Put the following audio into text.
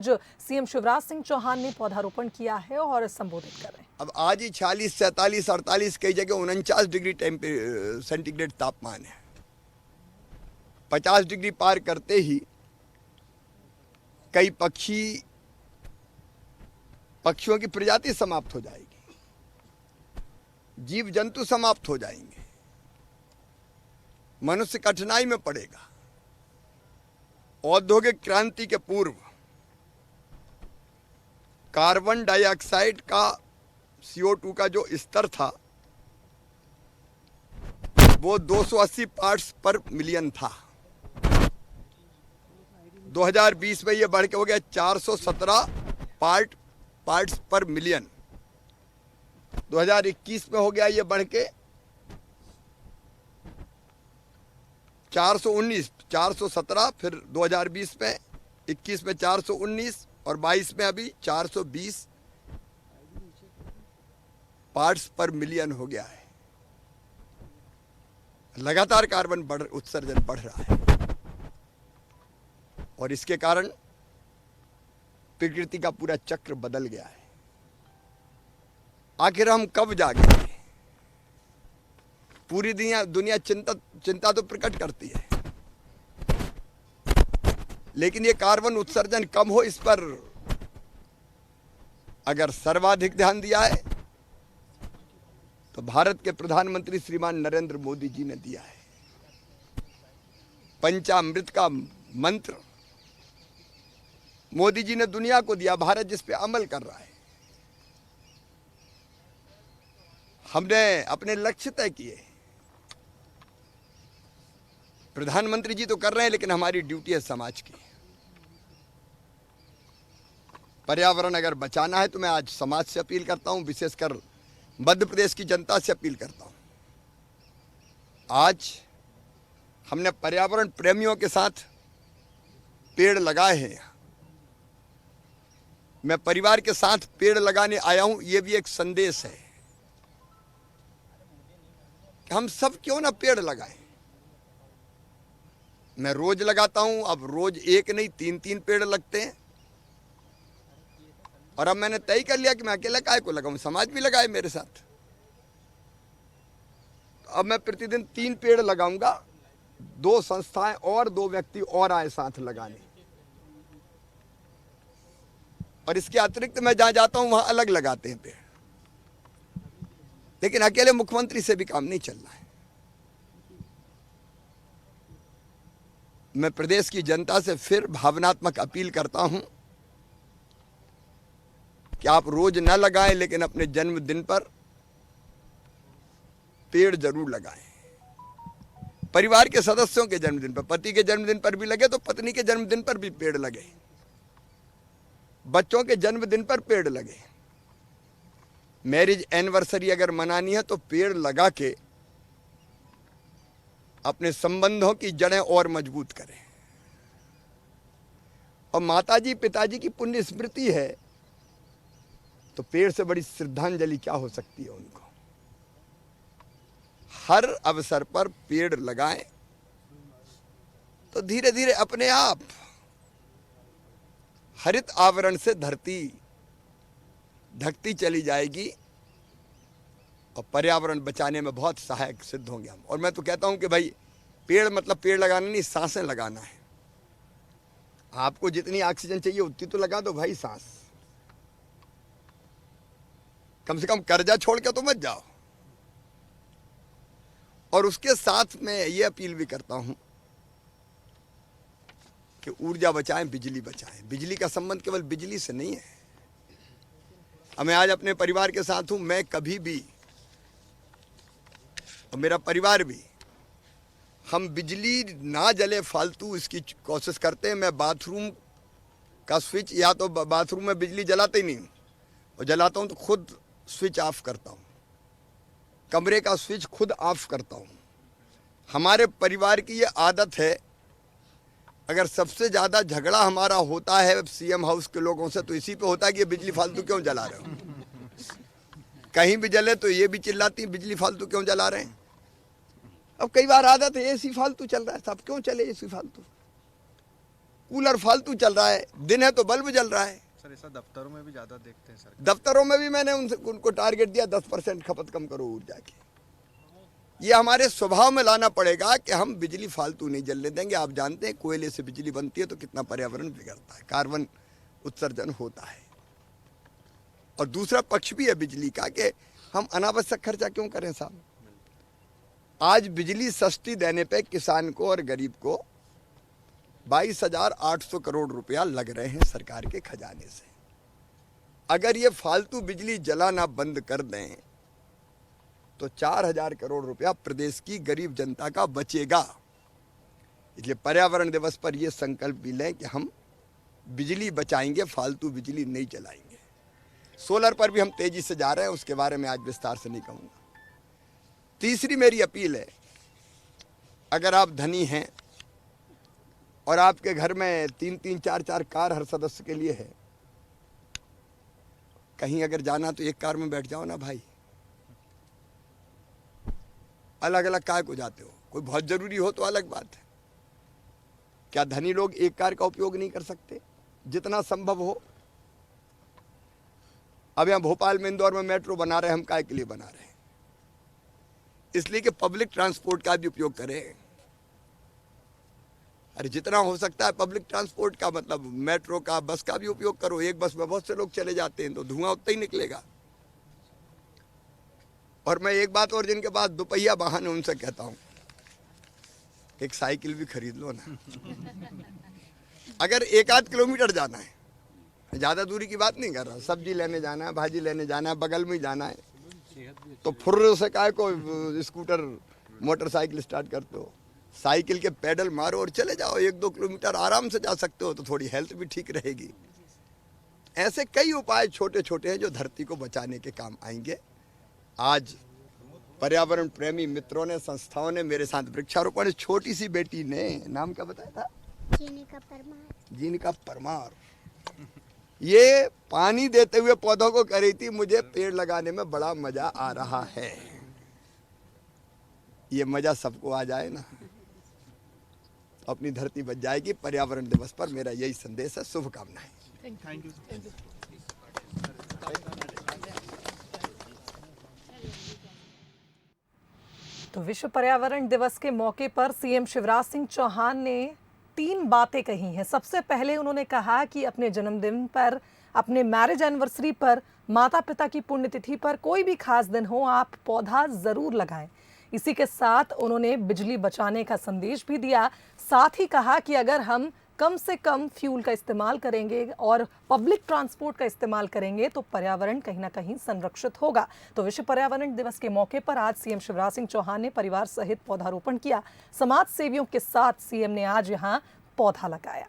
जो सीएम शिवराज सिंह चौहान ने पौधारोपण किया है और संबोधित कर रहे हैं। अब आज ही 46, 47, 48 कई जगह 49 डिग्री सेंटीग्रेड तापमान है। 50 डिग्री पार करते ही कई पक्षियों की प्रजाति समाप्त हो जाएगी, जीव जंतु समाप्त हो जाएंगे, मनुष्य कठिनाई में पड़ेगा। औद्योगिक क्रांति के पूर्व कार्बन डाइऑक्साइड का CO2 का जो स्तर था वो 280 पार्ट्स पर मिलियन था। 2020 में ये बढ़ के हो गया 417 पार्ट्स पर मिलियन। 2021 में हो गया ये बढ़ के 417, फिर 2020 में, 21 में 419 और 22 में अभी 420 पार्ट्स पर मिलियन हो गया है। लगातार कार्बन उत्सर्जन बढ़ रहा है और इसके कारण प्रकृति का पूरा चक्र बदल गया है। आखिर हम कब जागेंगे? पूरी दुनिया चिंता तो प्रकट करती है, लेकिन ये कार्बन उत्सर्जन कम हो, इस पर अगर सर्वाधिक ध्यान दिया है तो भारत के प्रधानमंत्री श्रीमान नरेंद्र मोदी जी ने दिया है। पंचामृत का मंत्र मोदी जी ने दुनिया को दिया, भारत जिस पे अमल कर रहा है। हमने अपने लक्ष्य तय किए। प्रधानमंत्री जी तो कर रहे हैं, लेकिन हमारी ड्यूटी है समाज की। पर्यावरण अगर बचाना है तो मैं आज समाज से अपील करता हूं, विशेषकर मध्य प्रदेश की जनता से अपील करता हूं। आज हमने पर्यावरण प्रेमियों के साथ पेड़ लगाए हैं। मैं परिवार के साथ पेड़ लगाने आया हूं, यह भी एक संदेश है कि हम सब क्यों ना पेड़ लगाएं। मैं रोज लगाता हूं, अब रोज एक नहीं 3-3 पेड़ लगते हैं। और अब मैंने तय कर लिया कि मैं अकेला काहे को लगाऊं, समाज भी लगाए मेरे साथ। तो अब मैं प्रतिदिन 3 पेड़ लगाऊंगा, 2 संस्थाएं और 2 व्यक्ति और आए साथ लगाने। और इसके अतिरिक्त मैं जहां जाता हूं वहां अलग लगाते हैं पेड़। लेकिन अकेले मुख्यमंत्री से भी काम नहीं चल रहा है। मैं प्रदेश की जनता से फिर भावनात्मक अपील करता हूं कि आप रोज न लगाएं, लेकिन अपने जन्मदिन पर पेड़ जरूर लगाएं। परिवार के सदस्यों के जन्मदिन पर, पति के जन्मदिन पर भी लगे तो पत्नी के जन्मदिन पर भी पेड़ लगे, बच्चों के जन्मदिन पर पेड़ लगे। मैरिज एनिवर्सरी अगर मनानी है तो पेड़ लगा के अपने संबंधों की जड़ें और मजबूत करें। और माताजी पिताजी की पुण्य स्मृति है तो पेड़ से बड़ी श्रद्धांजलि क्या हो सकती है उनको। हर अवसर पर पेड़ लगाएं तो धीरे धीरे अपने आप हरित आवरण से धरती ढकती चली जाएगी और पर्यावरण बचाने में बहुत सहायक सिद्ध होंगे हम। और मैं तो कहता हूं कि भाई पेड़ मतलब पेड़ लगाना नहीं, सांसें लगाना है। आपको जितनी ऑक्सीजन चाहिए उतनी तो लगा दो भाई सांस। कम से कम कर्जा छोड़ के तो मत जाओ। और उसके साथ मैं ये अपील भी करता हूं कि ऊर्जा बचाएं, बिजली बचाएं। बिजली का संबंध केवल बिजली से नहीं है। अब मैं आज अपने परिवार के साथ हूं, मैं कभी भी और मेरा परिवार भी, हम बिजली ना जले फालतू इसकी कोशिश करते हैं। मैं बाथरूम का स्विच, या तो बाथरूम में बिजली जलाते ही नहीं हूं, और जलाता हूं तो खुद स्विच ऑफ करता हूं, कमरे का स्विच खुद ऑफ करता हूं। हमारे परिवार की ये आदत है। अगर सबसे ज्यादा झगड़ा हमारा होता है सीएम हाउस के लोगों से तो इसी पे होता है कि ये बिजली फालतू क्यों जला रहे हो। कहीं भी जले तो ये भी चिल्लाती बिजली फालतू क्यों जला रहे हैं। अब कई बार आदत है एसी फालतू चल रहा है, सब क्यों चले एसी फालतू। कूलर फालतू चल रहा है, दिन है तो बल्ब जल रहा है। सर ऐसा दफ्तरों में भी ज़्यादा देखते हैं सर। दफ्तरों में भी मैंने उनको टारगेट दिया 10% खपत कम करो ऊर्जा की। ये हमारे स्वभाव में लाना पड़ेगा कि हम बिजली फालतू नहीं जलने देंगे। आप जानते हैं कोयले से बिजली बनती है तो कितना पर्यावरण बिगड़ता है, कार्बन उत्सर्जन होता है। और दूसरा पक्ष भी है बिजली का कि हम अनावश्यक खर्चा क्यों करें साहब। आज बिजली सस्ती देने पे किसान को और गरीब को 22,800 करोड़ रुपया लग रहे हैं सरकार के खजाने से। अगर ये फालतू बिजली जलाना बंद कर दें तो 4,000 करोड़ रुपया प्रदेश की गरीब जनता का बचेगा। इसलिए पर्यावरण दिवस पर यह संकल्प भी लें कि हम बिजली बचाएंगे, फालतू बिजली नहीं जलाएंगे। सोलर पर भी हम तेजी से जा रहे हैं, उसके बारे में आज विस्तार से नहीं कहूँगा। तीसरी मेरी अपील है, अगर आप धनी हैं और आपके घर में 3-3, 4-4 कार हर सदस्य के लिए है, कहीं अगर जाना तो एक कार में बैठ जाओ ना भाई। अलग अलग काय को जाते हो? कोई बहुत जरूरी हो तो अलग बात है। क्या धनी लोग एक कार का उपयोग नहीं कर सकते जितना संभव हो? अब यहाँ भोपाल में, इंदौर में मेट्रो बना रहे हैं, हम काय के लिए बना रहे हैं? इसलिए कि पब्लिक ट्रांसपोर्ट का भी उपयोग करें। अरे जितना हो सकता है पब्लिक ट्रांसपोर्ट का, मतलब मेट्रो का, बस का भी उपयोग करो। एक बस में बहुत से लोग चले जाते हैं तो धुआं उतना ही निकलेगा। और मैं एक बात और जिनके पास दोपहिया वाहन है उनसे कहता हूं, एक साइकिल भी खरीद लो ना। अगर 1-8 किलोमीटर जाना है, ज्यादा दूरी की बात नहीं कर रहा, सब्जी लेने जाना है, भाजी लेने जाना है, बगल में ही जाना है, तो फुर्र से काय को स्कूटर मोटरसाइकिल स्टार्ट करते हो? साइकिल के पैडल मारो और चले जाओ। 1-2 किलोमीटर आराम से जा सकते हो तो थोड़ी हेल्थ भी ठीक रहेगी। ऐसे कई उपाय छोटे छोटे हैं जो धरती को बचाने के काम आएंगे। आज पर्यावरण प्रेमी मित्रों ने, संस्थाओं ने मेरे साथ वृक्षारोपण, छोटी सी बेटी ने, नाम क्या बताया था? जीनिका परमार। ये पानी देते हुए पौधों को कह रही थी मुझे पेड़ लगाने में बड़ा मजा आ रहा है। ये मजा सबको आ जाए ना, अपनी धरती बच जाएगी। पर्यावरण दिवस पर मेरा यही संदेश है। शुभकामनाएं। Thank you. तो विश्व पर्यावरण दिवस के मौके पर सीएम शिवराज सिंह चौहान ने 3 बातें कही हैं। सबसे पहले उन्होंने कहा कि अपने जन्मदिन पर, अपने मैरिज एनिवर्सरी पर, माता पिता की पुण्यतिथि पर, कोई भी खास दिन हो, आप पौधा जरूर लगाएं। इसी के साथ उन्होंने बिजली बचाने का संदेश भी दिया। साथ ही कहा कि अगर हम कम से कम फ्यूल का इस्तेमाल करेंगे और पब्लिक ट्रांसपोर्ट का इस्तेमाल करेंगे तो पर्यावरण कहीं ना कहीं संरक्षित होगा। तो विश्व पर्यावरण दिवस के मौके पर आज सीएम शिवराज सिंह चौहान ने परिवार सहित पौधारोपण किया। समाज सेवियों के साथ सीएम ने आज यहां पौधा लगाया।